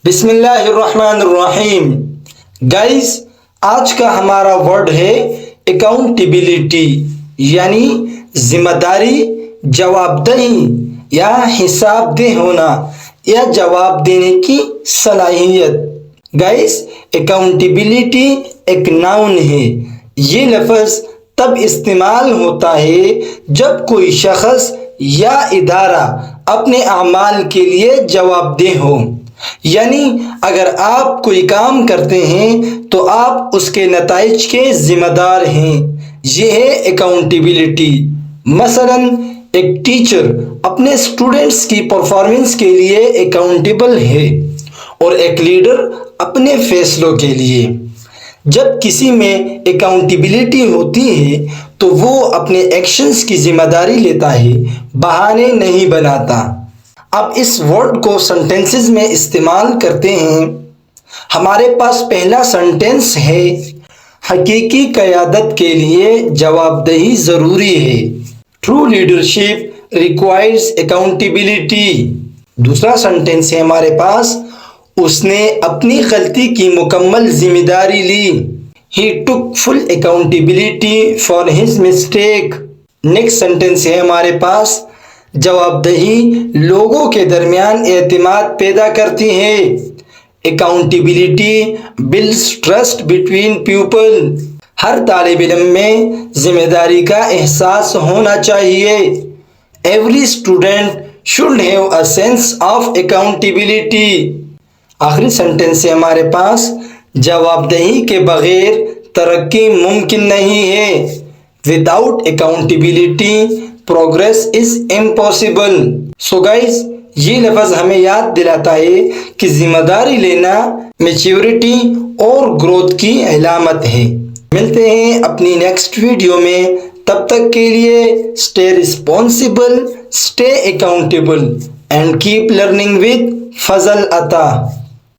بسم اللہ الرحمن الرحیم. گائز، آج کا ہمارا ورڈ ہے اکاؤنٹیبلٹی، یعنی ذمہ داری، جواب دہی یا حساب دہ ہونا یا جواب دینے کی صلاحیت. گائز، اکاؤنٹیبلٹی ایک ناؤن ہے. یہ لفظ تب استعمال ہوتا ہے جب کوئی شخص یا ادارہ اپنے اعمال کے لیے جواب دہ ہو. یعنی اگر آپ کوئی کام کرتے ہیں تو آپ اس کے نتائج کے ذمہ دار ہیں. یہ ہے اکاؤنٹیبلٹی. مثلا ایک ٹیچر اپنے اسٹوڈنٹس کی پرفارمنس کے لیے اکاؤنٹیبل ہے اور ایک لیڈر اپنے فیصلوں کے لیے. جب کسی میں اکاؤنٹیبلٹی ہوتی ہے تو وہ اپنے ایکشنز کی ذمہ داری لیتا ہے، بہانے نہیں بناتا. اب اس ورڈ کو سنٹینسز میں استعمال کرتے ہیں. ہمارے پاس پہلا سنٹینس ہے، حقیقی قیادت کے لیے جواب دہی ضروری ہے. True leadership requires accountability. دوسرا سنٹینس ہے ہمارے پاس، اس نے اپنی غلطی کی مکمل ذمہ داری لی. He took full accountability for his mistake. Next sentence ہے ہمارے پاس، جواب دہی لوگوں کے درمیان اعتماد پیدا کرتی ہے. Accountability builds trust between people. ہر طالب علم میں ذمہ داری کا احساس ہونا چاہیے. Every student should have a sense of accountability. آخری سنٹینس ہے ہمارے پاس، جواب دہی کے بغیر ترقی ممکن نہیں ہے. Without accountability, progress is impossible. So guys، یہ لفظ ہمیں یاد دلاتا ہے کہ ذمہ داری لینا میچیورٹی اور گروتھ کی علامت ہے. ملتے ہیں اپنی نیکسٹ ویڈیو میں. تب تک کے لیے stay responsible, stay accountable and keep learning with فضل عطا.